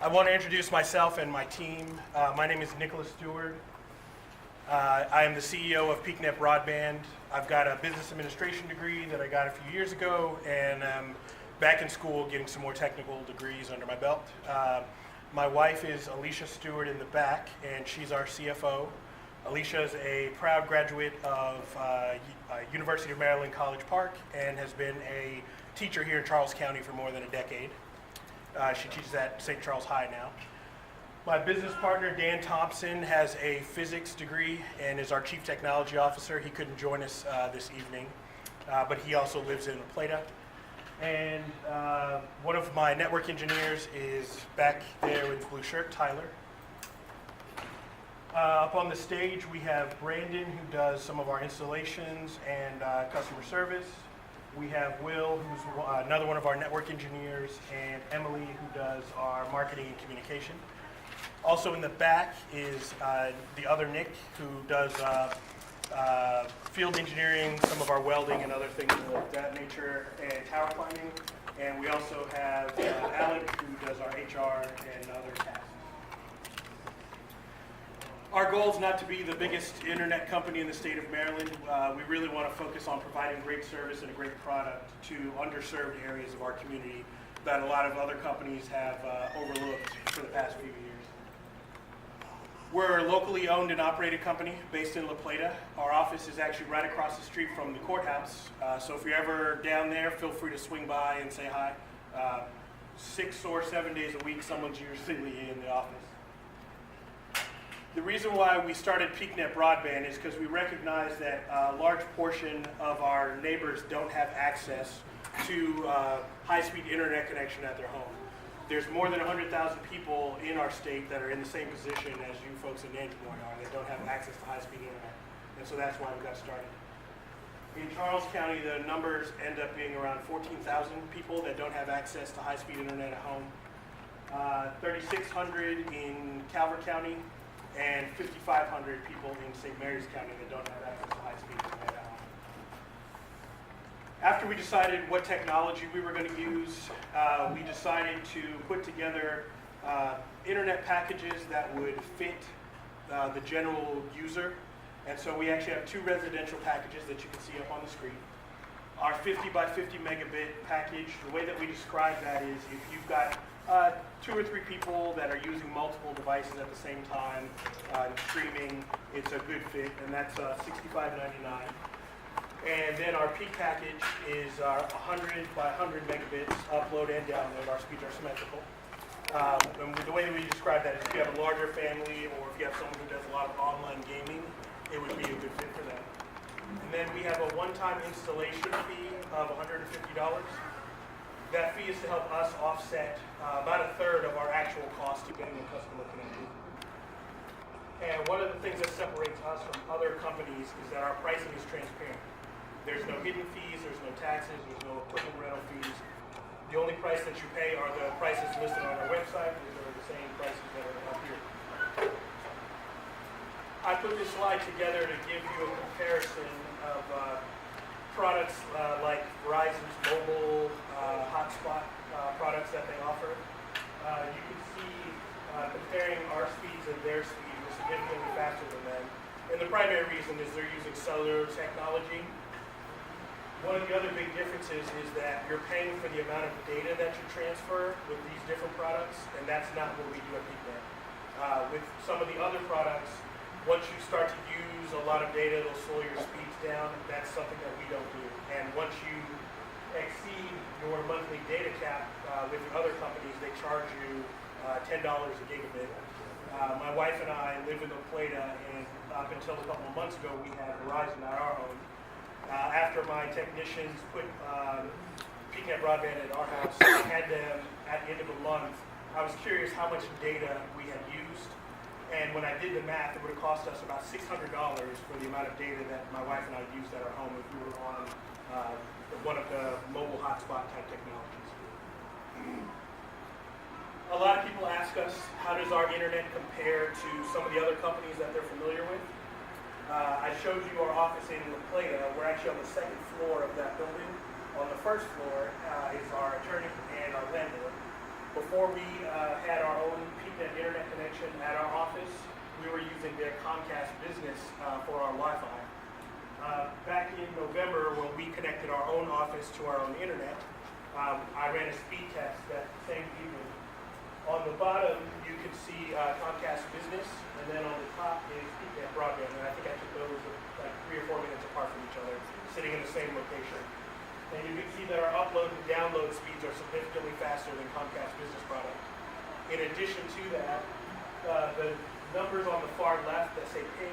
I want to introduce myself and my team. My name is Nicholas Stewart. I am the CEO of PeakeNET Broadband. I've got a business administration degree that I got a few years ago, and I'm back in school getting some more technical degrees under my belt. My wife is Alicia Stewart in the back, and she's our CFO. Alicia is a proud graduate of University of Maryland College Park and has been a teacher here in Charles County for more than a decade. She teaches at St. Charles High now. My business partner, Dan Thompson, has a physics degree and is our Chief Technology Officer. He couldn't join us this evening, but he also lives in La Plata. And one of my network engineers is back there with the blue shirt, Tyler. Up on the stage, we have Brandon, who does some of our installations and customer service. We have Will, who's another one of our network engineers, and Emily, who does our marketing and communication. Also in the back is the other Nick, who does field engineering, some of our welding and other things of that nature, and tower climbing. And we also have Alec, who does our HR and other tasks. Our goal is not to be the biggest internet company in the state of Maryland. We really want to focus on providing great service and a great product to underserved areas of our community that a lot of other companies have overlooked for the past few years. We're a locally owned and operated company based in La Plata. Our office is actually right across the street from the courthouse. So if you're ever down there, feel free to swing by and say hi. 6 or 7 days a week, someone's usually in the office. The reason why we started PeakeNET Broadband is because we recognize that a large portion of our neighbors don't have access to high-speed internet connection at their home. There's more than 100,000 people in our state that are in the same position as you folks in Nantucket are that don't have access to high-speed internet. And so that's why we got started. In Charles County, the numbers end up being around 14,000 people that don't have access to high-speed internet at home. 3,600 in Calvert County, and 5,500 people in St. Mary's County that don't have access to high-speed internet at home. After we decided what technology we were going to use, we decided to put together internet packages that would fit the general user. And so we actually have 2 residential packages that you can see up on the screen. Our 50 by 50 megabit package, the way that we describe that is if you've got 2 or 3 people that are using multiple devices at the same time streaming, it's a good fit, and that's $65.99. And then our peak package is our 100 by 100 megabits upload and download. Our speeds are symmetrical. And the way that we describe that is if you have a larger family or if you have someone who does a lot of online gaming, it would be a good fit for them. And then we have a one-time installation fee of $150. That fee is to help us offset about a third of our actual cost to getting a customer connected. And one of the things that separates us from other companies is that our pricing is transparent. There's no hidden fees, there's no taxes, there's no equipment rental fees. The only price that you pay are the prices listed on our website. These are the same prices that are up here. I put this slide together to give you a comparison of products like Verizon's mobile hotspot products that they offer. You can see comparing our speeds and their speeds, we're significantly faster than them. And the primary reason is they're using cellular technology. One of the other big differences is that you're paying for the amount of data that you transfer with these different products, and that's not what we do at PeakeNET. With some of the other products, once you start to use a lot of data, it'll slow your speeds down. That's something that we don't do. And once you exceed your monthly data cap with the other companies, they charge you $10 a gigabit. My wife and I live in La Plata, and up until a couple of months ago, we had Verizon at our home. After my technicians put PeakeNET Broadband at our house, I had them at the end of the month. I was curious how much data we had used. And when I did the math, it would have cost us about $600 for the amount of data that my wife and I used at our home if we were on one of the mobile hotspot type technologies. A lot of people ask us, how does our internet compare to some of the other companies that they're familiar with? I showed you our office in La Plata. We're actually on the 2nd floor of that building. On the 1st floor is our attorney and our landlord. Before we had our own Comcast Business for our Wi-Fi. Back in November, when we connected our own office to our own internet, I ran a speed test that same evening. On the bottom, you can see Comcast Business, and then on the top is PeakeNET Broadband. And I think I took those like 3 or 4 minutes apart from each other, sitting in the same location. And you can see that our upload and download speeds are significantly faster than Comcast Business product. In addition to that, the numbers on the far left that say ping,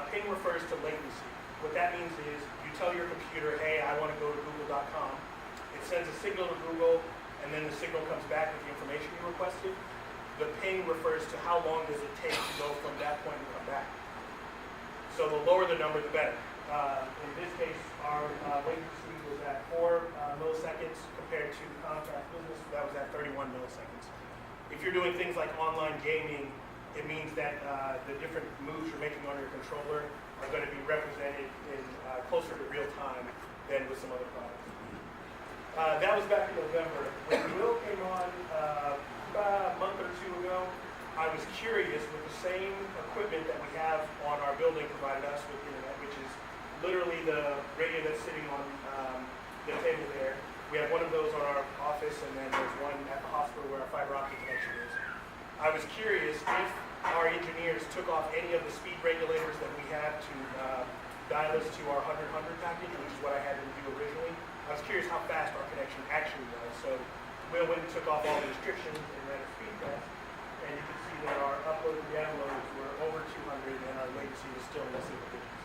ping refers to latency. What that means is you tell your computer, hey, I want to go to google.com. It sends a signal to Google, and then the signal comes back with the information you requested. The ping refers to how long does it take to go from that point and come back. So the lower the number, the better. In this case, our latency was at 4 milliseconds compared to Comcast Business, that was at 31 milliseconds. If you're doing things like online gaming, it means that the different moves you're making on your controller are going to be represented in closer to real time than with some other products. That was back in November. When Will came on about a month or 2 ago, I was curious with the same equipment that we have on our building provided us with internet, which is literally the radio that's sitting on the table there. We have one of those on our office, and then there's one at the hospital where our fiber optic connection is. I was curious if our engineers took off any of the speed regulators that we had to dial us to our 100/100 package, which is what I had to do originally. I was curious how fast our connection actually was. So Will went and took off all the restrictions and ran a speed test, and you can see that our upload and downloads were over 200, and our latency was still in the single digits.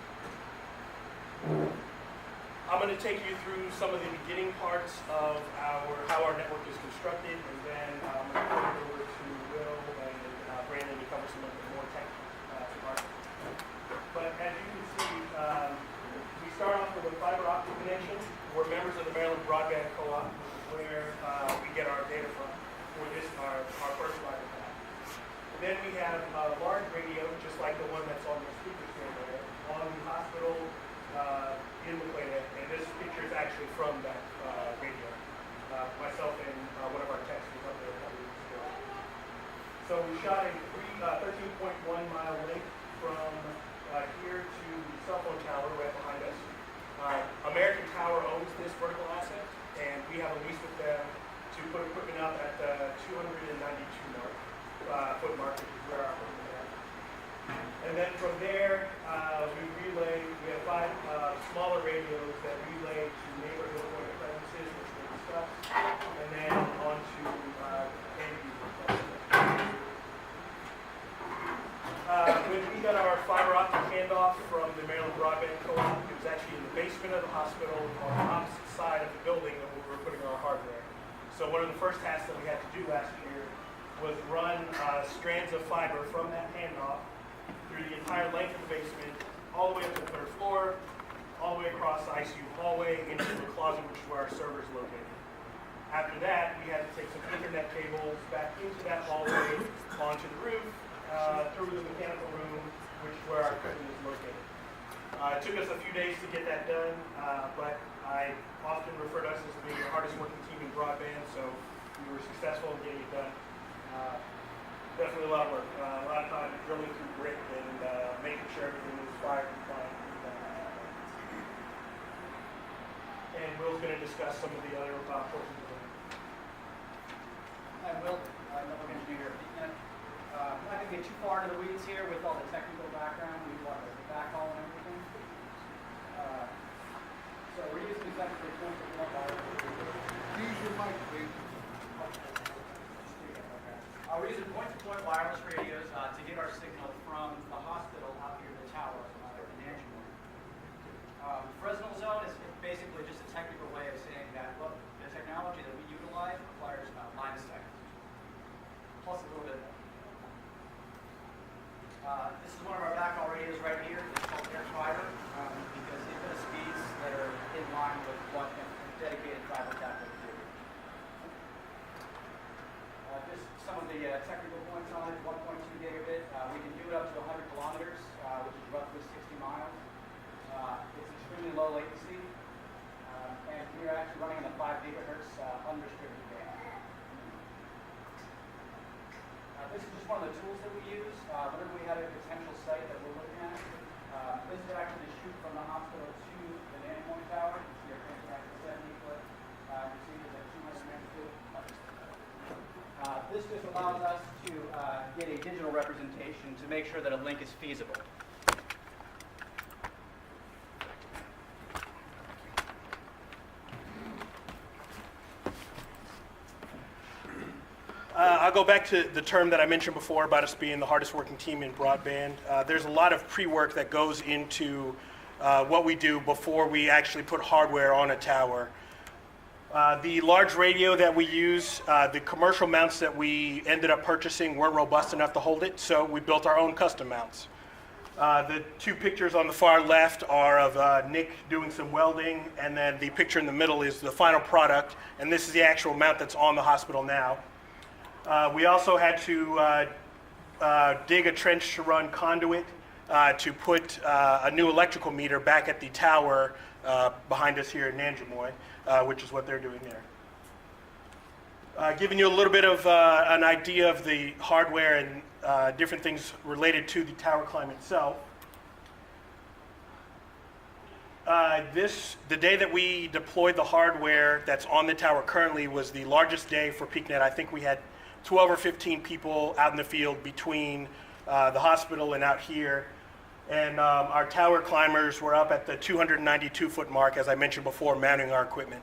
I'm going to take you through some of the beginning parts of how our network is constructed, and then I'm going to turn it over to Will and Brandon to cover some of the more technical parts. But as you can see, we start off with a fiber optic connection. We're members of the Maryland Broadband Co-op, which is where we get our data from for this, our first fiber pack. Then we have a large radio, just like the one that's on the speaker stand there, on the hospital in McLean, and this picture is actually from that radio. Myself and one of our techs was up there a couple weeks ago. So we shot a 13.1 mile link from here to the cell phone tower right behind us. American Tower owns this vertical asset, and we have a lease with them to put equipment up at the 292 foot mark, which is where our equipment is at. And then from there, we have 5 smaller radios that relay to neighborhood point of presences, which we'll discuss, and then on to end user. When we got our fiber optic handoff from the Maryland Broadband Co-op, it was actually in the basement of the hospital on the opposite side of the building that we were putting our hardware. So one of the first tasks that we had to do last year was run strands of fiber from that handoff through the entire length of the basement, all the way up to the 3rd floor, all the way across the ICU hallway into the closet, which is where our server is located. After that, we had to take some Ethernet cables back into that hallway, onto the roof, through the mechanical room, which is where our equipment is located. It took us a few days to get that done, but I often refer to us as being the hardest working team in broadband, so we were successful in getting it done. Definitely a lot of work, a lot of time drilling through grit and making sure everything was fire compliant. And Will's going to discuss some of the other portions of it. Hi, Will. I'm we're going to do your PeakeNET. I'm not going to get too far into the weeds here with all the technical background. We want the backhaul and everything. So we're using exactly the point that we want. Use your mic, please. We're using point-to-point wireless radios to get our signal from the hospital out here to the tower in Angelo. Fresnel zone is basically just a technical way of saying that, look, the technology that we utilize requires line of sight, plus a little bit more. This is one of our backhaul radios right here. It's called air fiber because it has speeds that are in line with what a dedicated fiber tap would do. This is some of the technical points on it. 1.2 gigabit. We can do it up to 100 kilometers, which is roughly 60 miles. It's extremely low latency, and we're actually running on the 5 gigahertz unrestricted band. This is just is one of the tools that we use whenever we have a potential site that we're looking at. This would actually shoot from the hospital to the Nanny Tower. You see our camera back to 70 foot. You see there's a 200 foot. This just allows us to get a digital representation to make sure that a link is feasible. I'll go back to the term that I mentioned before about us being the hardest working team in broadband. There's a lot of pre-work that goes into what we do before we actually put hardware on a tower. The large radio that we use, the commercial mounts that we ended up purchasing weren't robust enough to hold it, so we built our own custom mounts. The two pictures on the far left are of Nick doing some welding, and then the picture in the middle is the final product, and this is the actual mount that's on the hospital now. We also had to dig a trench to run conduit to put a new electrical meter back at the tower behind us here in Nanjamoy, which is what they're doing there. Giving you a little bit of an idea of the hardware and different things related to the tower climb itself. The day that we deployed the hardware that's on the tower currently was the largest day for PeakeNET. I think we had 12 or 15 people out in the field between the hospital and out here. And our tower climbers were up at the 292 foot mark, as I mentioned before, mounting our equipment.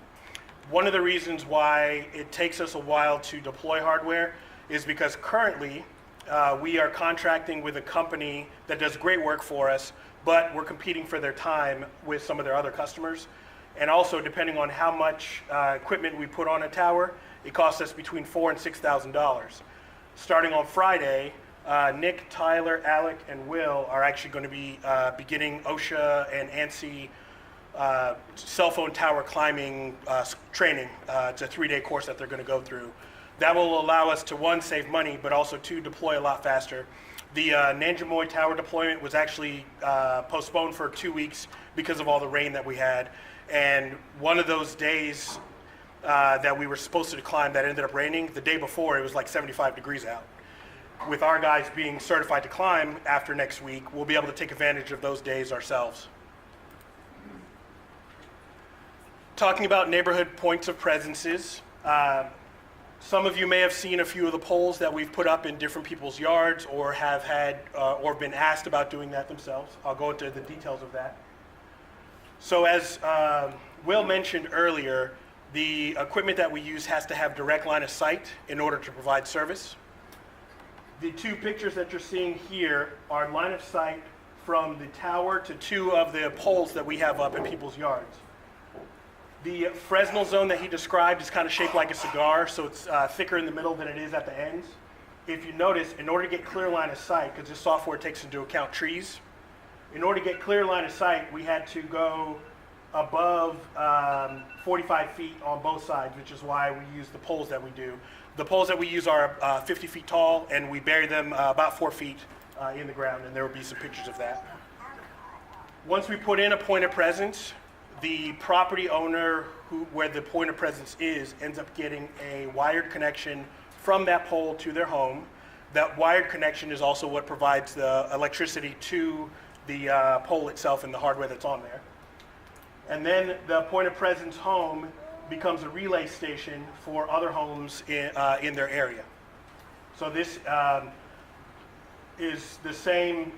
One of the reasons why it takes us a while to deploy hardware is because currently we are contracting with a company that does great work for us, but we're competing for their time with some of their other customers. And also, depending on how much equipment we put on a tower, it costs us between $4,000 and $6,000. Starting on Friday, Nick, Tyler, Alec, and Will are actually going to be beginning OSHA and ANSI cell phone tower climbing training. It's a 3-day course that they're going to go through. That will allow us to, one, save money, but also two, deploy a lot faster. The Nanjamoy tower deployment was actually postponed for 2 weeks because of all the rain that we had. And one of those days that we were supposed to climb that ended up raining, the day before it was like 75 degrees out. With our guys being certified to climb after next week, we'll be able to take advantage of those days ourselves. Talking about neighborhood points of presences, some of you may have seen a few of the poles that we've put up in different people's yards or have had or been asked about doing that themselves. I'll go into the details of that. So as Will mentioned earlier, the equipment that we use has to have direct line of sight in order to provide service. The two pictures that you're seeing here are line of sight from the tower to two of the poles that we have up in people's yards. The Fresnel zone that he described is kind of shaped like a cigar, so it's thicker in the middle than it is at the ends. If you notice, in order to get clear line of sight, because this software takes into account trees, in order to get clear line of sight, we had to go above 45 feet on both sides, which is why we use the poles that we do. The poles that we use are 50 feet tall, and we bury them about 4 feet in the ground, and there will be some pictures of that. Once we put in a point of presence, the property owner where the point of presence is ends up getting a wired connection from that pole to their home. That wired connection is also what provides the electricity to the pole itself and the hardware that's on there. And then the point of presence home becomes a relay station for other homes in their area. So this is the same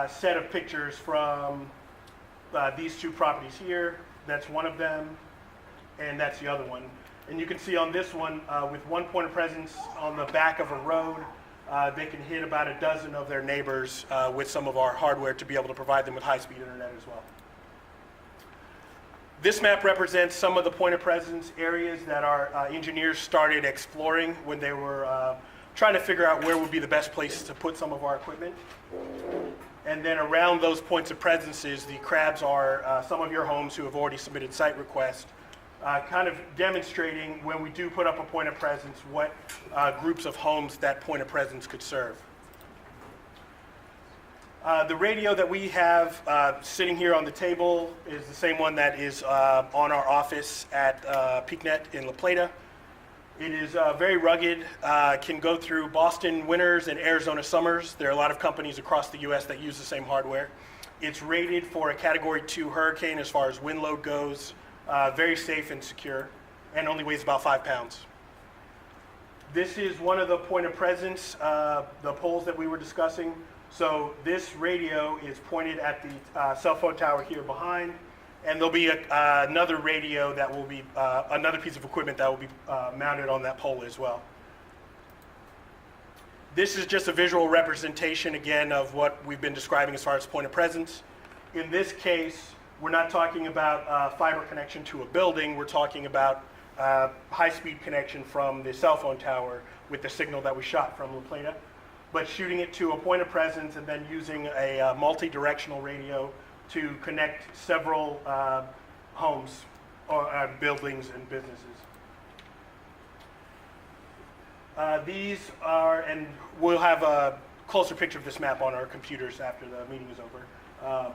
set of pictures from these two properties here. That's one of them, and that's the other one. And you can see on this one, with one point of presence on the back of a road, they can hit about a dozen of their neighbors with some of our hardware to be able to provide them with high-speed internet as well. This map represents some of the point of presence areas that our engineers started exploring when they were trying to figure out where would be the best place to put some of our equipment. And then around those points of presences, the crabs are some of your homes who have already submitted site requests, kind of demonstrating when we do put up a point of presence, what groups of homes that point of presence could serve. The radio that we have sitting here on the table is the same one that is on our office at PeakeNET in La Plata. It is very rugged, can go through Boston winters and Arizona summers. There are a lot of companies across the US that use the same hardware. It's rated for a Category 2 hurricane as far as wind load goes, very safe and secure, and only weighs about 5 pounds. This is one of the point of presence, the poles that we were discussing. So this radio is pointed at the cell phone tower here behind, and there'll be another radio that will be, another piece of equipment that will be mounted on that pole as well. This is just a visual representation, again, of what we've been describing as far as point of presence. In this case, we're not talking about fiber connection to a building. We're talking about high-speed connection from the cell phone tower with the signal that we shot from La Plata, but shooting it to a point of presence and then using a multi-directional radio to connect several homes or buildings and businesses. These are, and we'll have a closer picture of this map on our computers after the meeting is over,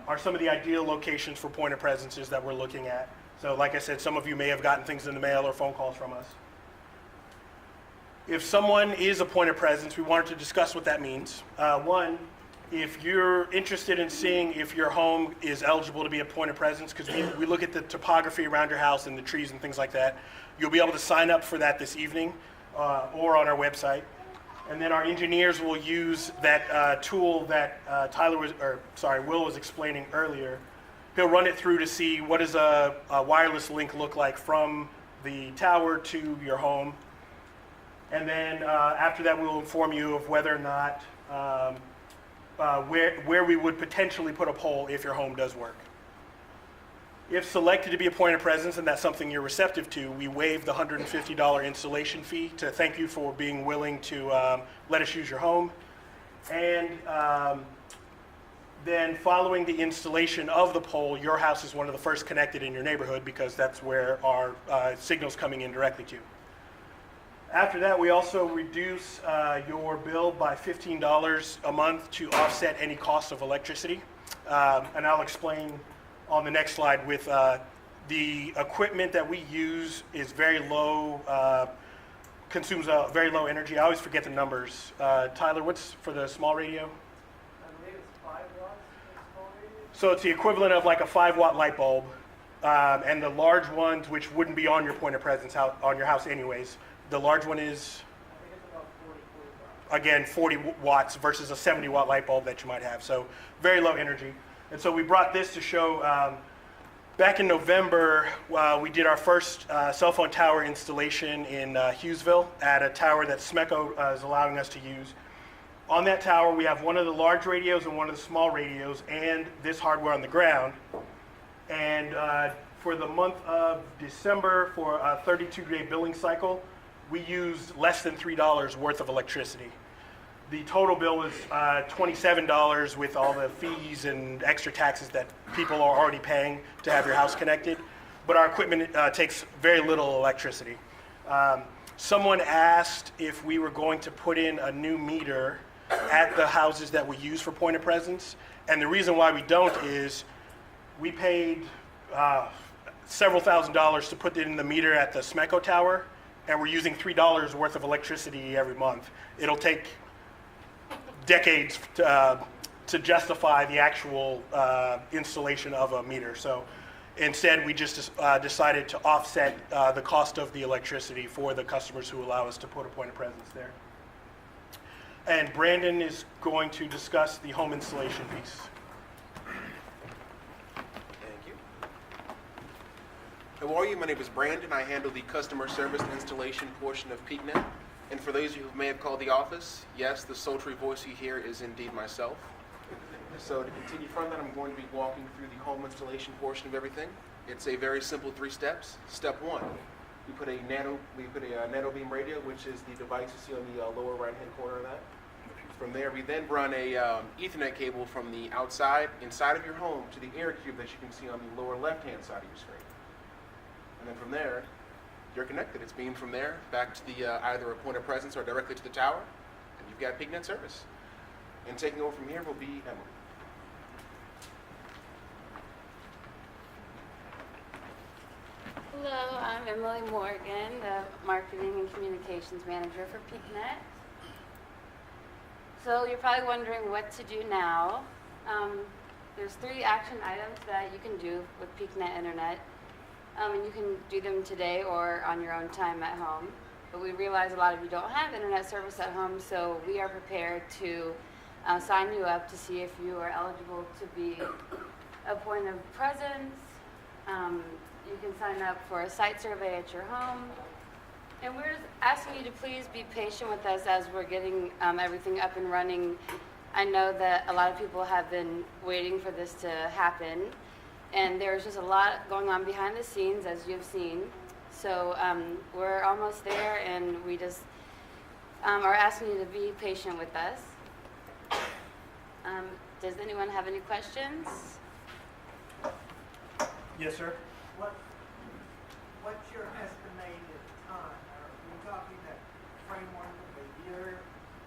are some of the ideal locations for point of presences that we're looking at. So like I said, some of you may have gotten things in the mail or phone calls from us. If someone is a point of presence, we wanted to discuss what that means. One, if you're interested in seeing if your home is eligible to be a point of presence, because we look at the topography around your house and the trees and things like that, you'll be able to sign up for that this evening or on our website. And then our engineers will use that tool that Will was explaining earlier. He'll run it through to see what does a wireless link look like from the tower to your home. And then after that, we'll inform you of whether or not, where we would potentially put a pole if your home does work. If selected to be a point of presence and that's something you're receptive to, we waive the $150 installation fee to thank you for being willing to let us use your home. And then following the installation of the pole, your house is one of the first connected in your neighborhood because that's where our signal's coming in directly to. After that, we also reduce your bill by $15 a month to offset any cost of electricity. And I'll explain on the next slide with the equipment that we use is very low, consumes very low energy. I always forget the numbers. Tyler, what's for the small radio? I believe it's 5 watts for the small radio. So it's the equivalent of like a 5-watt light bulb. And the large ones, which wouldn't be on your point of presence on your house anyways, the large one is, I think it's about 40 watts. again, 40 watts versus a 70-watt light bulb that you might have. So very low energy. And so we brought this to show, back in November, we did our first cell phone tower installation in Hughesville at a tower that Smeco is allowing us to use. On that tower, we have one of the large radios and one of the small radios and this hardware on the ground. And for the month of December, for a 32-day billing cycle, we used less than $3 worth of electricity. The total bill was $27 with all the fees and extra taxes that people are already paying to have your house connected. But our equipment takes very little electricity. Someone asked if we were going to put in a new meter at the houses that we use for point of presence. And the reason why we don't is we paid several $1,000s to put in the meter at the Smeco tower, and we're using $3 worth of electricity every month. It'll take decades to justify the actual installation of a meter. So instead, we just decided to offset the cost of the electricity for the customers who allow us to put a point of presence there. And Brandon is going to discuss the home installation piece. Thank you. How are you? My name is Brandon. I handle the customer service and installation portion of PeakeNET. And for those of you who may have called the office, yes, the sultry voice you hear is indeed myself. So to continue from that, I'm going to be walking through the home installation portion of everything. It's a very simple 3 steps. Step 1, we put a nano beam radio, which is the device you see on the lower right-hand corner of that. From there, we then run a Ethernet cable from the outside, inside of your home, to the air cube that you can see on the lower left-hand side of your screen. And then from there, you're connected. It's beamed from there back to the either a point of presence or directly to the tower, and you've got PeakeNET service. And taking over from here will be Emily. Hello, I'm Emily Morgan, the Marketing and Communications Manager for PeakeNET. So you're probably wondering what to do now. There's 3 action items that you can do with PeakeNet Internet. And you can do them today or on your own time at home. But we realize a lot of you don't have internet service at home, so we are prepared to sign you up to see if you are eligible to be a point of presence. You can sign up for a site survey at your home. And we're just asking you to please be patient with us as we're getting everything up and running. I know that a lot of people have been waiting for this to happen. And there's just a lot going on behind the scenes, as you've seen. So we're almost there, and we just are asking you to be patient with us. Does anyone have any questions? Yes, sir. What's your estimated time? Are we talking that framework of a year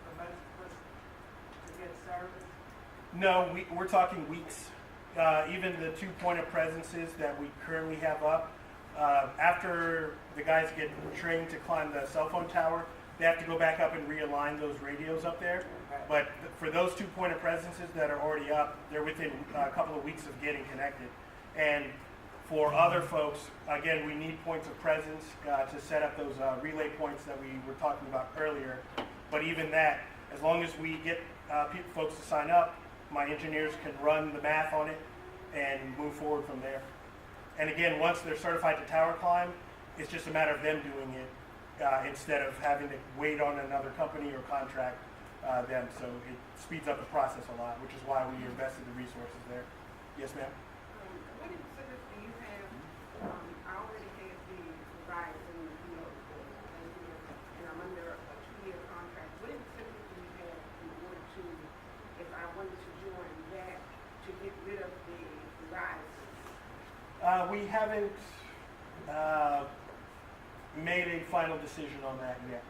for most of us to get service? No, we're talking weeks. Even the 2 point of presences that we currently have up, after the guys get trained to climb the cell phone tower, they have to go back up and realign those radios up there. But for those 2 point of presences that are already up, they're within a couple of weeks of getting connected. And for other folks, again, we need points of presence to set up those relay points that we were talking about earlier. But even that, as long as we get folks to sign up, my engineers can run the math on it and move forward from there. And again, once they're certified to tower climb, it's just a matter of them doing it instead of having to wait on another company or contract them. So it speeds up the process a lot, which is why we invested the resources there. Yes, ma'am? What incentives do you have? I already had the Verizon, and I'm under a 2-year contract. What incentives do you have in order to, if I wanted to join that, to get rid of the Verizon? We haven't made a final decision on that yet.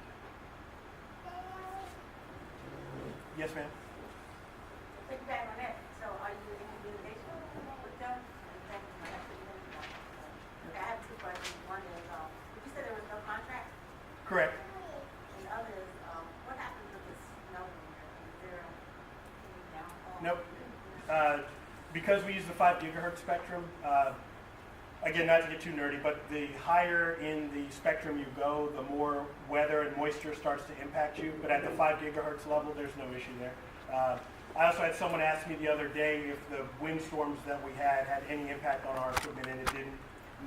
Yes, ma'am? Think back on that. So are you in communication with them? Okay, I have 2 questions. One is, you said there was no contract? Correct. And the other is, what happens if it's snow? Is there any downfall? Nope. Because we use the 5 gigahertz spectrum, again, not to get too nerdy, but the higher in the spectrum you go, the more weather and moisture starts to impact you. But at the 5 gigahertz level, there's no issue there. I also had someone ask me the other day if the windstorms that we had any impact on our equipment, and it didn't.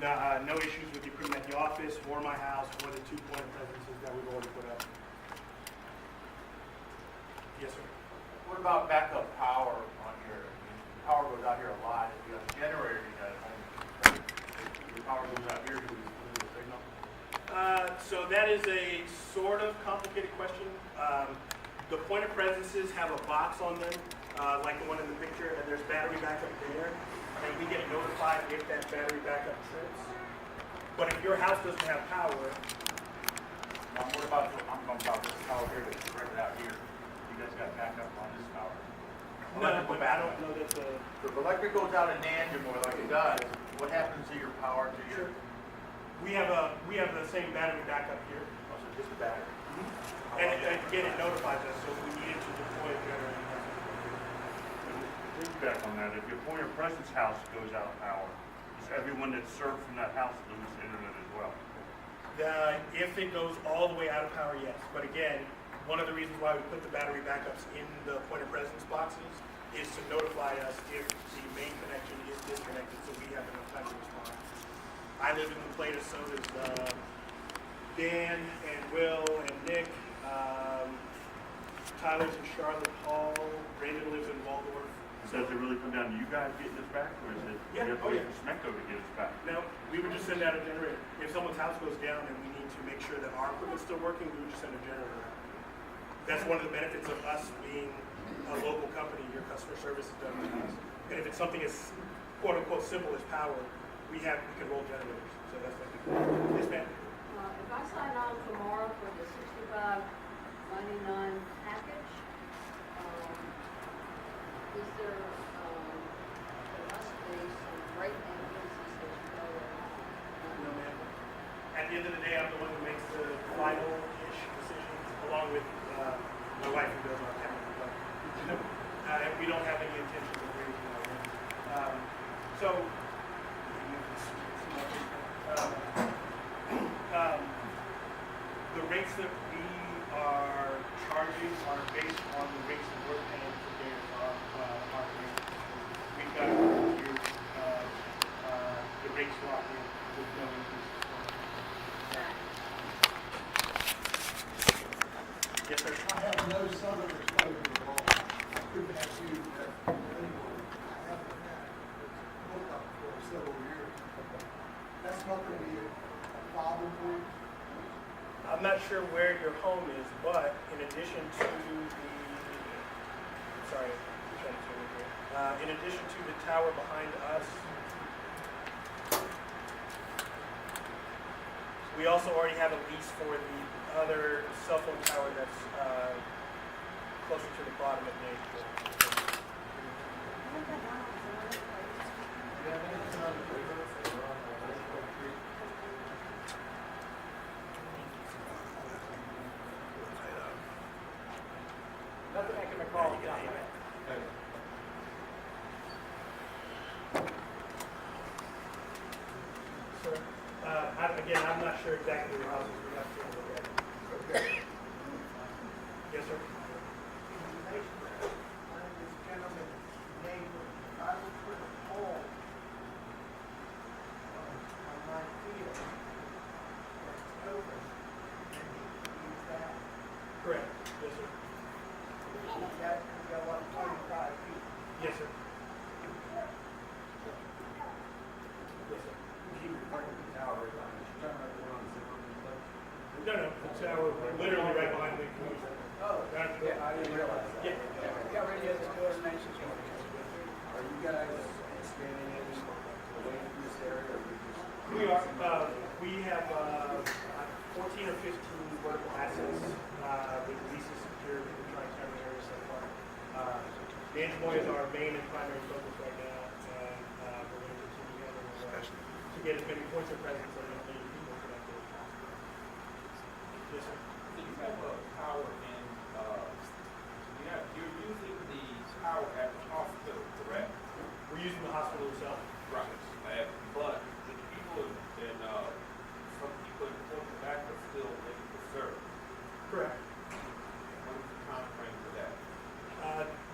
No issues with the equipment at the office or my house or the 2 point of presences that we've already put up. Yes, sir. What about backup power on your, power goes out here a lot, if you have a generator you got at home, your power goes out here, do we lose the signal? So that is a sort of complicated question. The point of presences have a box on them, like the one in the picture, and there's battery backup there, and we get notified if that battery backup trips. But if your house doesn't have power, Now, what about, I'm talking about this power here that's spread out here, you guys got backup on this power? no, but I don't know that the. So if electric goes out in Nanjamore like it does, what happens to your power to your, We have the same battery backup here, oh, so just the battery? and again, it notifies us, so if we needed to deploy a generator. Feedback on that, if your point of presence house goes out power, does everyone that's served from that house lose internet as well? If it goes all the way out of power, yes. But again, one of the reasons why we put the battery backups in the point of presence boxes is to notify us if the main connection is disconnected, so we have enough time to respond. I live in La Plata, so does Dan and Will and Nick. Tyler's in Charlotte Hall. Brandon lives in Waldorf. So does it really come down to you guys getting this back, or is it Yeah, you have to oh, wait yeah. for Smecco to get us back? No, we would just send out a generator. If someone's house goes down and we need to make sure that our equipment's still working, we would just send a generator out. That's one of the benefits of us being a local company. Your customer service is done with us. And if it's something as quote unquote simple as power, we can roll generators. So that's what we do. Yes, ma'am. If I sign on tomorrow for the $65.99 package, is there must be some rate increases that you know No, ma'am. And we don't have any intention of raising our rates. So, the rates that we are charging are based on the rates that we're paying for our rates. We've got the rates locked in with no increases. Yes, sir. I have no southern exposure at all. I couldn't ask you that anyway. I haven't had it. It's built up for several years. That's not going to be a problem for you. I'm not sure where your home is, but in addition to in addition to the tower behind us, we also already have a lease for the other cell phone tower that's closer to the bottom of Main Street. Nothing I can recall. Sir, again, I'm not sure exactly where houses we have to look at. Okay. Yes, sir. This gentleman's neighbor, I would put a pole on my field that's open, and use that. Correct. Yes, sir. That could go up 25 feet. Yes, sir. Yes, sir. No, the tower literally right behind me. Oh, Right. yeah, I didn't realize that. Yeah. Yeah, radio is good, mentions you. Are you guys expanding any away from this area, or you just? We are. We have 14 or 15 vertical assets with leases secured in the tri-county area so far. Dangemoy is our main and primary focus right now, and we're going to continue having to get as many points of presence and as many people connected. Yes, sir. So you have a tower in, you're using the tower at the hospital, correct? We're using the hospital itself. Right. But the people in, some people in Port Tobacco still looking for service. Correct. What is the time frame for that?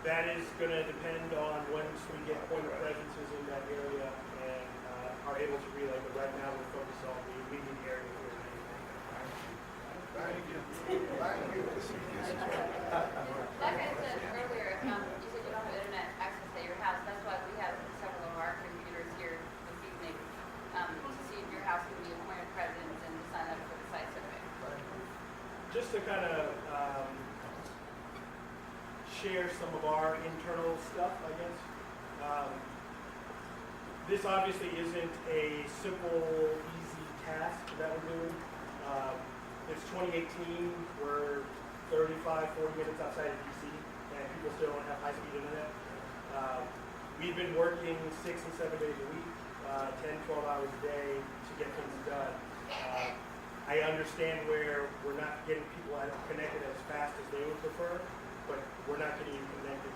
That is going to depend on once we get point of presences in that area and are able to relay. But right now we're focused on the immediate area here. Thank you. Thank you. Like I said earlier, you said you don't have internet access at your house. That's why we have several of our computers here this evening to see if your house can be a point of presence and to sign up for the site survey. Just to kind of share some of our internal stuff, I guess. This obviously isn't a simple, easy task that we're doing. It's 2018, we're 35, 40 minutes outside of DC, and people still don't have high-speed internet. We've been working 6 and 7 days a week, 10, 12 hours a day to get things done. I understand where we're not getting people connected as fast as they would prefer, but we're not getting you connected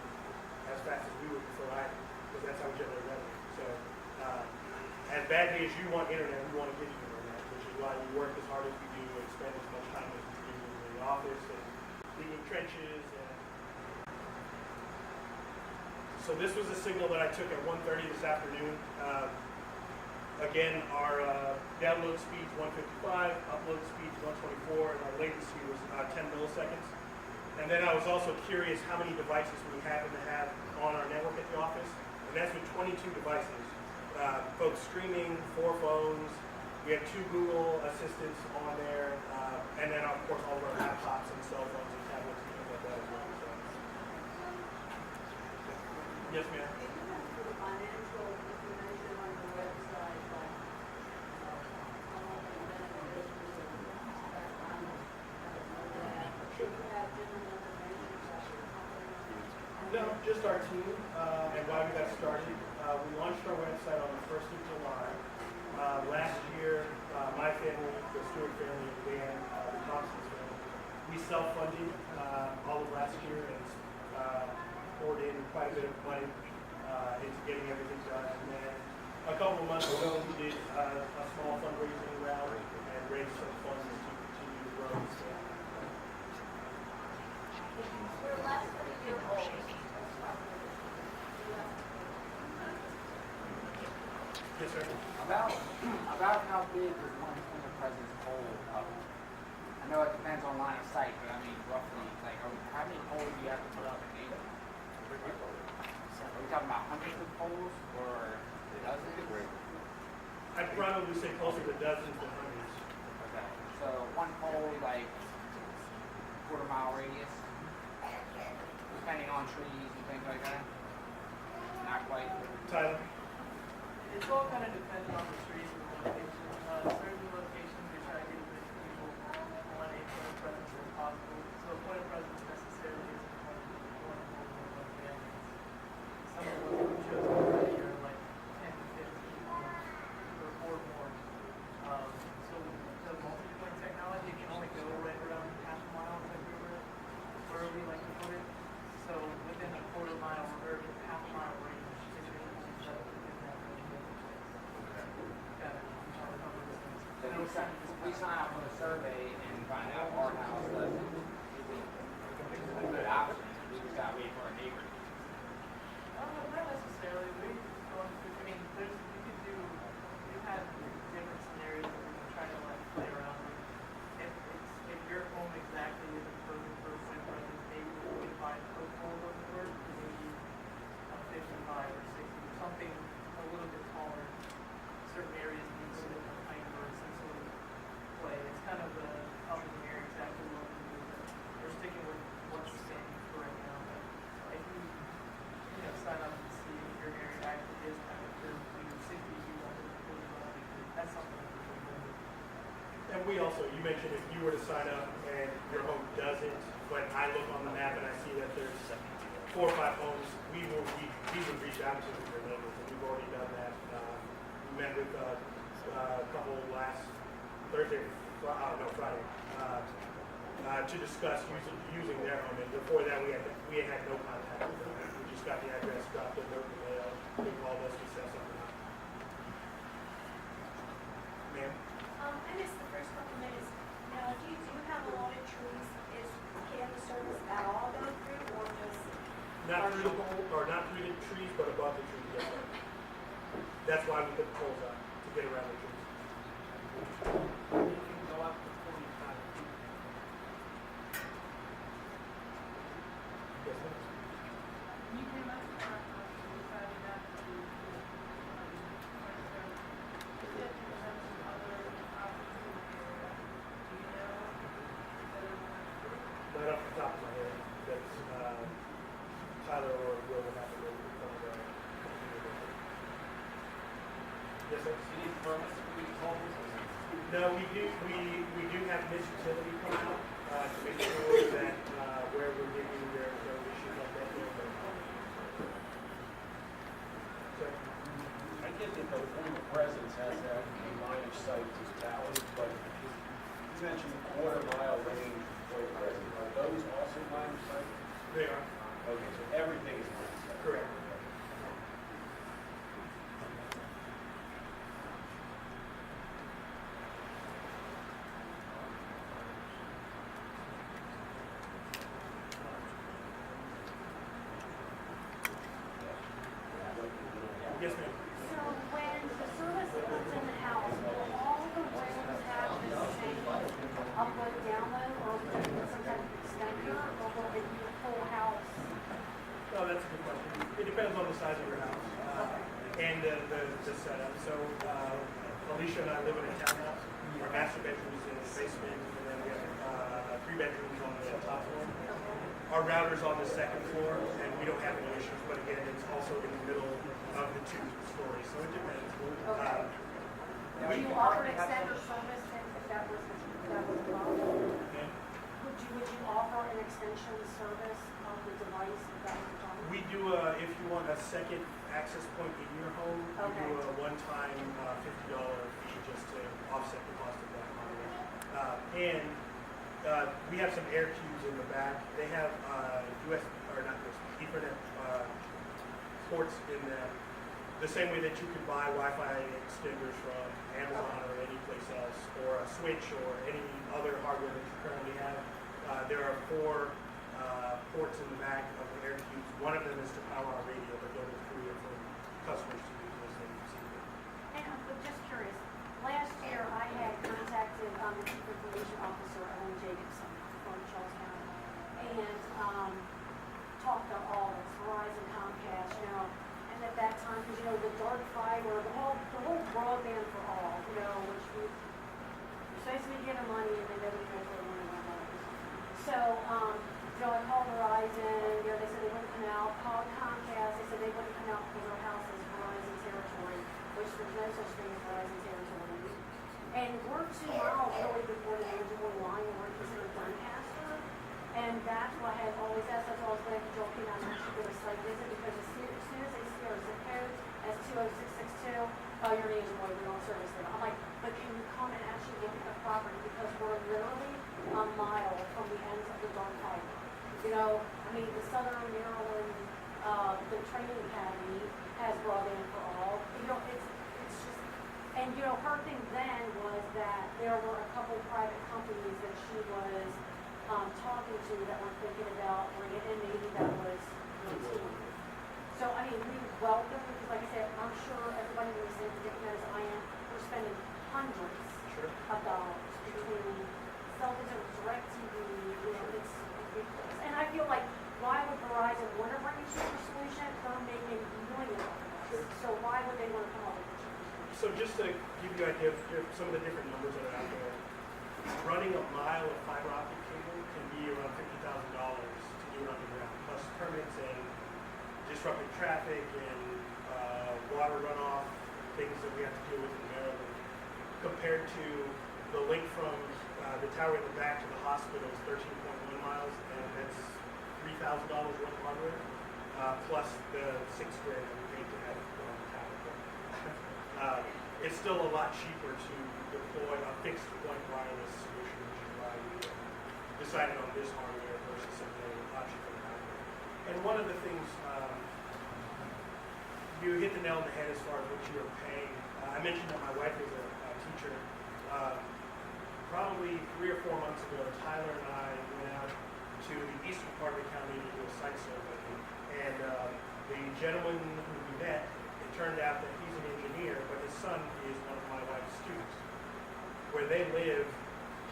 as fast as we would prefer either, because that's how we generate revenue. So, as badly as you want internet, we want to give you internet, which is why we work as hard as we do and spend as much time as we do in the office and digging trenches. And so this was a signal that I took at 1:30 this afternoon. Again, our download speed is 155, upload speed is 124, and our latency was 10 milliseconds. And then I was also curious how many devices we happen to have on our network at the office, and that's with 22 devices. Folks streaming, 4 phones, we have 2 Google Assistants on there, and then of course all of our laptops and cell phones and tablets and things like that as well. So. Yes, ma'am. Can you have the financial information on your website, like, how long you've been in business and that kind of, should you have general information about your company? No, just our team and why we got started. We launched our website on the 1st of July. Last year, my family, the Stewart family, and Dan, the Thompson's family, we self-funded all of last year and bit of money into getting everything done. And then a couple of months ago, we did a small fundraising rally and raised some funds to continue the road. So, We're less than a year old. yes, sir. About how big is one point of presence pole up? I know it depends on line of sight, but I mean roughly, like, how many poles do you have to put up in data? Are we talking about hundreds of poles or dozens? I'd probably say closer to dozens than hundreds. Okay, so one pole, like, quarter-mile radius, depending on trees and things like that? Not quite. Tyler? It's all kind of dependent on the trees and the location. Certain locations, we try to get as many people on a point of presence as possible. So a point of presence necessarily isn't one of the some of the ones we chose already are like 10 to 15 or more. So the multi-point technology can only go right around half a mile, like where we like to put it. So within a quarter mile or half a mile range, it's really set up within that range. So if we sign up for a survey and find out our house doesn't, it's a good option. We just gotta wait for a neighbor. Not necessarily. We going through, I mean, there's, you could do, you have different scenarios that we can try to like play around with. If your home exactly isn't perfect for a point presence, maybe we can find a hole of the word, maybe a 55 or 60 or something a little bit taller. Certain areas need a little bit height or some sort of play. It's kind of up in the air exactly what we do. But we're sticking with what's standing for right now. But if you know, sign up and see if your area actually is kind of good for your 60 you want to improve on, that's something that we can do. And we also, you mentioned if you were to sign up and your home doesn't, but I look on the map and I see that there's 4 or 5 homes, we would reach out to your neighbors, and we've already done that. We met with a couple last Thursday, Friday, to discuss using their home. And before that, we had no contact with them. We just got the address, dropped the note in the mail, they called us, we set something up. Ma'am? I missed the first couple minutes. Now, if you do have a lot of trees, can the service at all go through or just? Not through the pole, or not through the trees, but above the trees, yes, sir. That's why we put the poles up, to get around the trees. You can go up to 45 feet. Yes, sir. You came up with that, you decided not to do is it some other opportunities? Do you know that it will Not off the top of my head, that's, Tyler or Will would have to go from the. Yes, sir? You need permits for these homes? No, we do have Miss Utility come out, to make sure that, where we're digging, there's no issues like that. Sir? I get that the point of presence has that line of sight to towers, but you mentioned quarter-mile range point of presence. Are those also line of sight? They are, Okay, so everything is line of sight. correct. Yes, ma'am. So when the service comes in the house, will all the rooms have the same upload download or will it be some type of extender or will it be a full house? Oh, that's a good question. It depends on the size of your house, and the setup. So, Alicia and I live in a townhouse. Our master bedroom is in the basement, and then we have 3 bedrooms on the top floor. Our router's on the 2nd floor, and we don't have any issues, but again, it's also in the middle of the 2 stories, so it depends. Okay. Would you offer an extender service if that was a problem? Okay. Would you offer an extension service of the device if that was a problem? We do, if you want a second access point in your home, we do a one-time $50 fee just to offset the cost of that monitor. And we have some air cubes in the back. They have USB, or not USB, Ethernet ports in them, the same way that you could buy Wi-Fi extenders from Amazon or any place else, or a switch or any other hardware that you currently have. There are 4 ports in the back of the air cubes. One of them is to power our radio, but the other 3 are for customers to use as they see fit. And I'm just curious, last year I had contacted the Chief Information Officer, Ellen Jacobson, from Charles County, and talked to all of us, Verizon, Comcast, and at that time, because the dark fiber, the whole broadband for all, which we're supposed to be getting money and then nobody knows where the money went. So, I called Verizon, they said they wouldn't come out. Called Comcast, they said they wouldn't come out because our house is Verizon territory, which there's no such thing as Verizon territory. And we're 2 miles away before the eligible line, and we're considered Lancaster. And that's why I had always asked, that's why I was glad that Joel came out and actually did a site visit, because as soon as they see our zip code as 20662, oh, you're an eligible, we don't service there. I'm like, but can you come and actually look at the property, because we're literally a mile from the ends of the dark fiber. The Southern Maryland, the training academy has broadband for all. It's just, and her thing then was that there were a couple private companies that she was talking to that were thinking about bringing in, maybe that was so we welcome, because like I said, I'm sure everybody in the same predicament as I am, we're spending hundreds of dollars between cell phones, DirecTV, it's ridiculous. And I feel like, why would Verizon want to bring a cheaper solution? They're making millions of dollars. So why would they want to come up with a cheaper solution? So just to give you an idea of some of the different numbers that are out there, running a mile of fiber optic cable can be around $50,000 to do it underground, plus permits and disrupting traffic and water runoff, things that we have to deal with in Maryland, compared to the link from the tower in the back to the hospital is 13.1 miles, and that's $3,000 worth of hardware, plus the $6,000 that we paid to have it on the tower. It's still a lot cheaper to deploy a fixed point wireless solution, which is why we decided on this hardware versus some of the option for the hardware. And one of the things, you hit the nail on the head as far as what you are paying. I mentioned that my wife is a teacher. Probably 3 or 4 months ago, Tyler and I went out to the eastern part of the county to do a site survey. And the gentleman who we met, it turned out that he's an engineer, but his son is one of my wife's students. Where they live,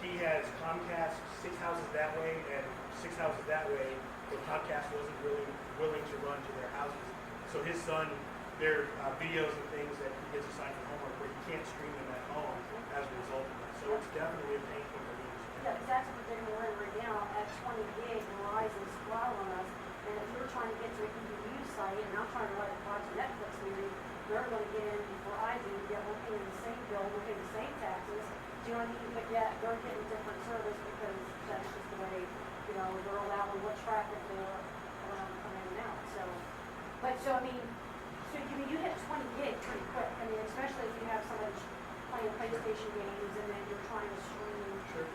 he has Comcast 6 houses that way and 6 houses that way, but Comcast wasn't really willing to run to their houses. So his son, there are videos and things that he gets assigned for homework where he can't stream them at home as a result of that. So it's definitely a pain point for me. Yeah, because that's what we're getting right now at 20 gig, Verizon's throttle on us. And if you're trying to get to an EDU site, and I'm trying to watch a Netflix movie, they're going to get in before I do, yet we're paying the same bill, we're paying the same taxes. Do you know what I mean? But yet they're getting different service because that's just the way, they're allowing what traffic they're allowing to come in and out. So you hit 20 gig pretty quick. Especially if you have somebody playing PlayStation games and then you're trying to stream. Sure.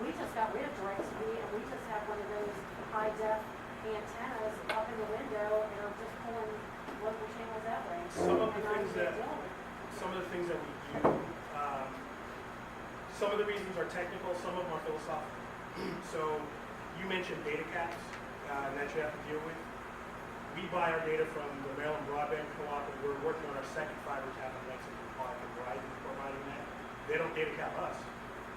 We just got rid of DirecTV and we just have one of those high def antennas up in the window and are just pulling local channels that way. Some of the things that we do, some of the reasons are technical, some of them are philosophical. So you mentioned data caps that you have to deal with. We buy our data from the Maryland Broadband Co-op, and we're working on our second fiber cap in Lexington Park, and Verizon is providing that. They don't data cap us.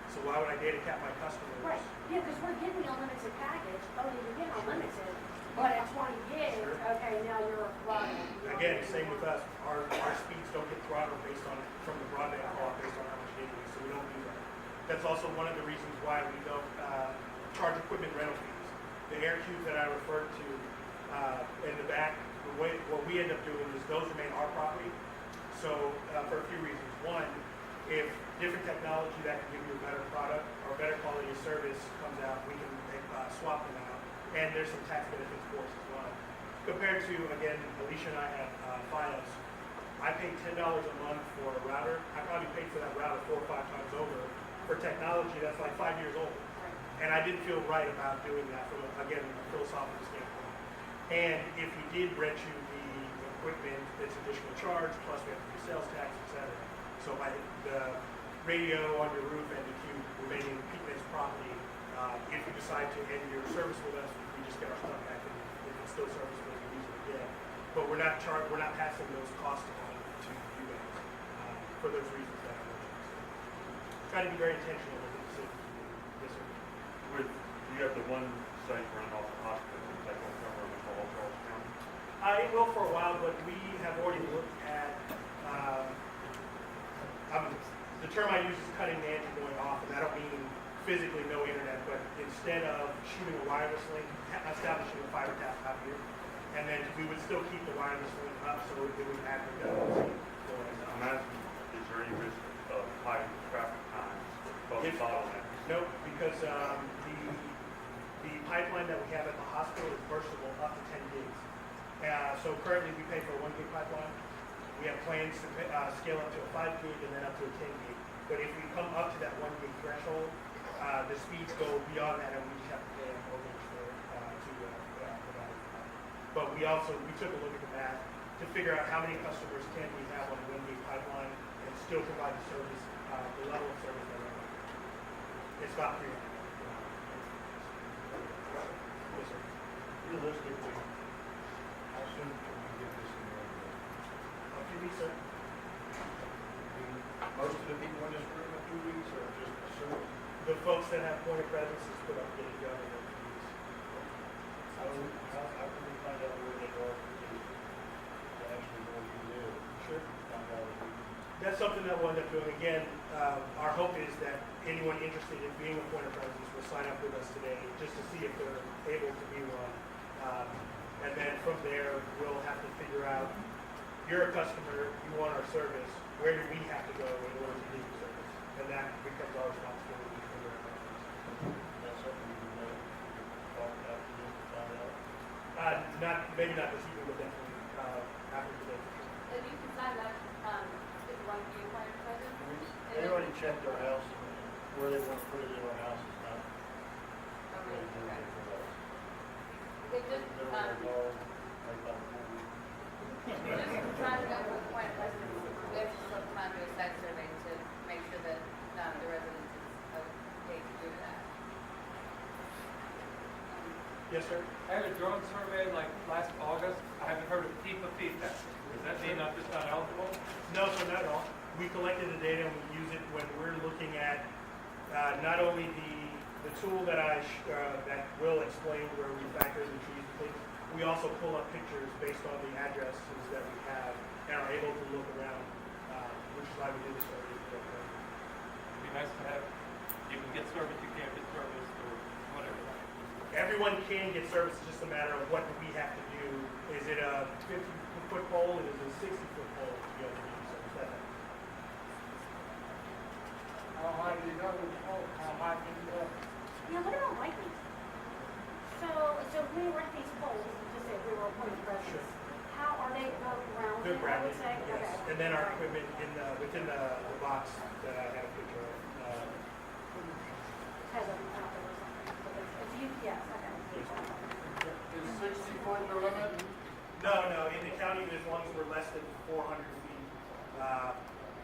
So why would I data cap my customers? Right. Yeah, because we're getting the unlimited package. Oh, you're getting unlimited. But at 20 gig, Sure. Okay, now you're throttled. Again, same with us. Our speeds don't get throttled from the broadband co-op based on how much data we use, so we don't do that. That's also one of the reasons why we don't charge equipment rental fees. The air cubes that I referred to in the back, what we end up doing is those remain our property. So for a few reasons. One, if different technology that can give you a better product or better quality of service comes out, we can swap them out. And there's some tax benefits for us as well. Compared to, again, Alicia and I have Fios. I paid $10 a month for a router. I probably paid for that router 4 or 5 times over for technology that's like 5 years old. And I didn't feel right about doing that from, again, a philosophical standpoint. And if he did rent you the equipment, it's additional charge, plus we have to do sales tax, etc. So by the radio on your roof and if you remain in PeakeNet's property, if you decide to end your service with us, we just get our stuff back and if it's still serviceable, we use it again. But we're not passing those costs on to you guys for those reasons that I mentioned. Try to be very intentional with the decisions we make. Yes, sir. You have the one site running off the hospital, that will cover with all Charles County? It will for a while, but we have already looked at, the term I use is cutting the engine going off, and I don't mean physically no internet, but instead of shooting a wireless link, establishing a fiber tap out here, and then we would still keep the wireless link up so it would add redundancy. I'm asking, is there any risk of high traffic times, If- bottlenecks? Nope, because the pipeline that we have at the hospital is burstable up to 10 gigs. So currently we pay for a 1 gig pipeline. We have plans to scale up to a 5 gig and then up to a 10 gig. But if we come up to that 1 gig threshold, the speeds go beyond that and we just have to pay an overage for it to provide it. But we took a look at the math to figure out how many customers can we have on a 1 gig pipeline and still provide the service, the level of service that we're offering. It's about 300. Yes, sir. Realistically, how soon can we get this in there? A few weeks, sir. Most of the people in this room in 2 weeks or just a certain? The folks that have point of presence is put up getting done in a few weeks. How can we find out where they are to actually go in there? Sure. Find out if we can. That's something that we'll end up doing. Again, our hope is that anyone interested in being a point of presence will sign up with us today just to see if they're able to be one. And then from there, we'll have to figure out, you're a customer, you want our service, where do we have to go in order to get your service? And that becomes our responsibility to figure out. That's something we can talk about to them to find out. Maybe not this evening, but definitely after today. And you can sign up, if you want to be a point of presence. They already checked our house, where they want to put it in our house is not. Okay, really doing okay. it for us. They just, They're gonna go, like, about 4 weeks. just trying to go for the point of presence. We have to still come out and do a site survey to make sure that the residents is okay to do that. Yes, sir? I had a drone survey like last August. I haven't heard of PeakeNET. Does that mean I'm just not eligible? No, sir, not at all. We collected the data and we use it when we're looking at not only the tool that that will explain where we factor in the trees and things. We also pull up pictures based on the addresses that we have and are able to look around, which is why we did this already. It'd be nice to have, you can get service, you can't get service, or whatever. Everyone can get service, it's just a matter of what do we have to do. Is it a 50-foot pole? Is it a 60-foot pole to be able to give you service? That's it. How high do you go with the pole? How high can you go? Yeah, what about lighting? So if we rent these poles, just say we were a point of presence, Sure. how are they grounded, They're I grounded, would say? yes. Okay. And then our Right. equipment within the box that I had a picture of. Has a counter or something, so it's UPS, okay. Is 60 foot the limit? No, in the county, as long as we're less than 400 feet,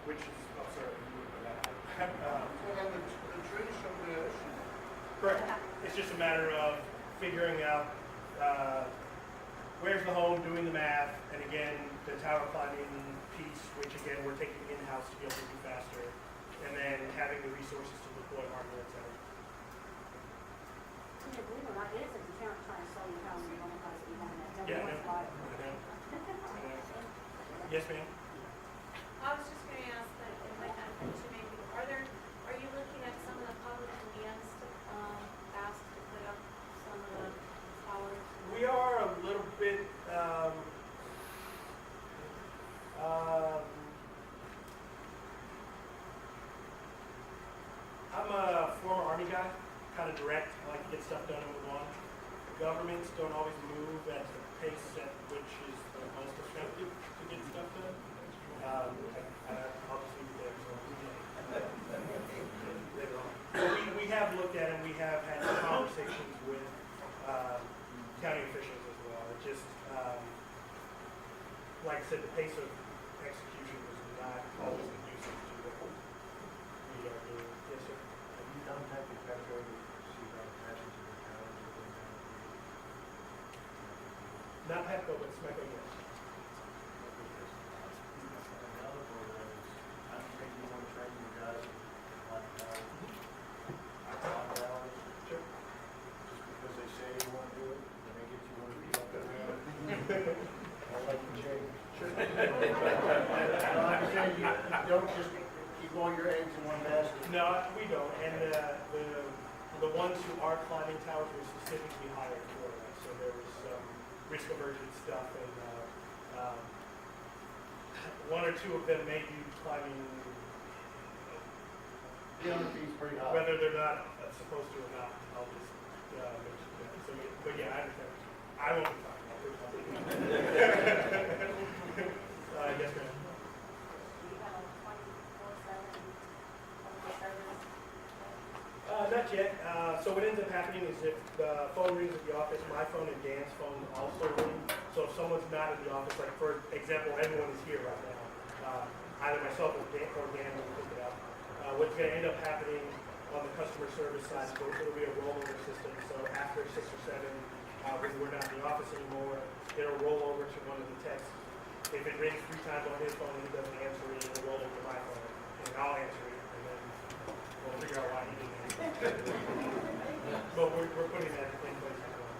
which is absurd. So then the trees from the issue. Correct. It's just a matter of figuring out where's the home, doing the math, and again, the tower climbing piece, which again, we're taking in-house to be able to do faster, and then having the resources to deploy hardware, et cetera. Yeah, believe it or not, it is a deterrent trying to sell you a house and you don't know you want it. Yeah, Nobody wants to buy it. Yes, ma'am? I was just going to ask that if I had to maybe, are you looking at some of the public lands to ask to put up some of the towers? We are a little bit, I'm a former Army guy, kind of direct. I like to get stuff done and move on. Governments don't always move at the pace at which is the most effective to get stuff done. I'll just leave it there. So we have looked at it, we have had conversations with county officials as well. It just, like I said, the pace of execution was not always conducive to what we are doing. Yes, sir. Have you contacted Petco to see about patches of the towers that they have? Not Petco, but Smeco, yes. Another program is, I don't think you want to train your guys on towers. On towers. Sure. Just because they say you want to do it, and they get 200 people up there. I'd like to change. Sure. I'm saying you don't just keep all your eggs in one basket. No, we don't. And the ones who are climbing towers were specifically hired for that. So there was some risk aversion stuff, and one or two of them may be climbing, The other fee's pretty high. whether they're not supposed to or not. I'll just mention that. So, but yeah, I understand. I won't be talking about it. Yes, ma'am. Not yet. So what ends up happening is if the phone rings at the office, my phone and Dan's phone also ring. So if someone's not in the office, like for example, everyone is here right now. Either myself or Dan will pick it up. What's going to end up happening on the customer service side, it'll be a rollover system. So after 6 or 7, when we're not in the office anymore, it'll roll over to one of the texts. If it rings 3 times on his phone and he doesn't answer it, it'll roll over to my phone, and I'll answer it, and then we'll figure out why he didn't answer it. But we're putting that in place as well.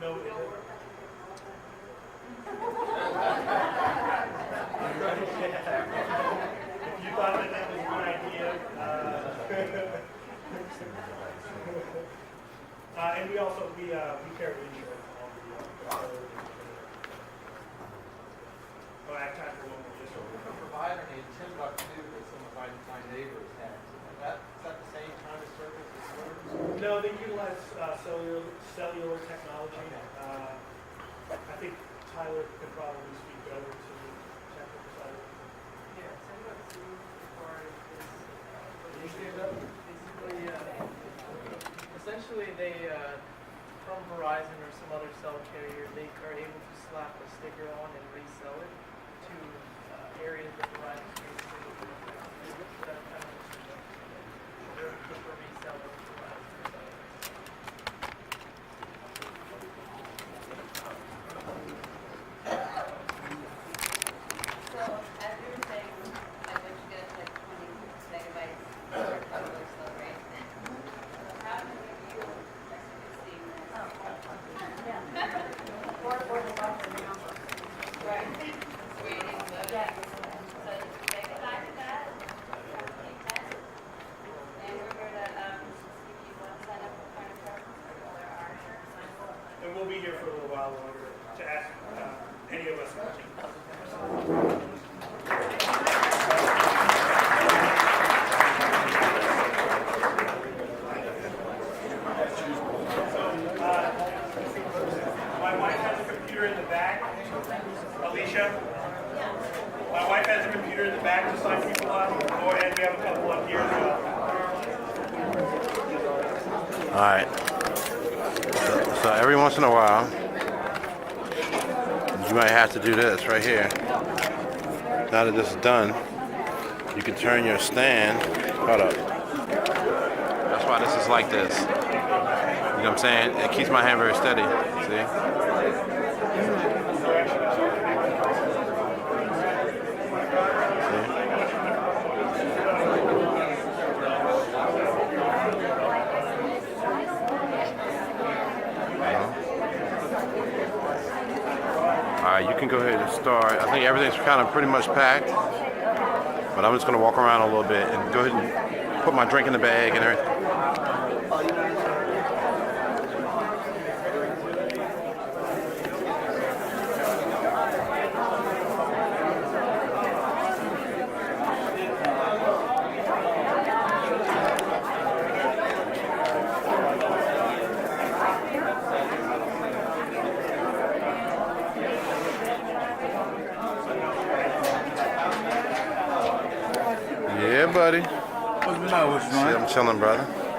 No, if you thought that was a good idea, and we also we carry insurance on the oh, I have time for one more. Yes, sir. If a provider needs $10 too, that some of my neighbors have. Is that the same kind of service as yours? No, they utilize cellular technology. I think Tyler could probably speak better to the technical side. Yeah, so what's as far as this, Can you stand up? essentially they, from Verizon or some other cell carrier, they are able to slap a sticker on and resell it to areas that Verizon is that kind of they're looking for resellers for Verizon or so. So, as you were saying, I bet you get like 20 megabytes per total slow rate. So how many of you are seeing this? Or the buffer now. Right. It's waiting, loading. Yeah. So they go back to that, PeakeNET, and we're here to see if you want to sign up for kind of preference or there are sign up. And we'll be here for a little while longer to ask any of us questions. My wife has a computer in the back. Alicia? My wife has a computer in the back to sign people up, and we have a couple up here as well. All right. So every once in a while, you might have to do this right here. Now that this is done, you can turn your stand. Hold up. That's why this is like this. You know what I'm saying? It keeps my hand very steady. See? You can go ahead and start. I think everything's kind of pretty much packed, but I'm just going to walk around a little bit and go ahead and put my drink in the bag and everything. Yeah, Hey, buddy. What's been up? What's See, I'm chilling, brother.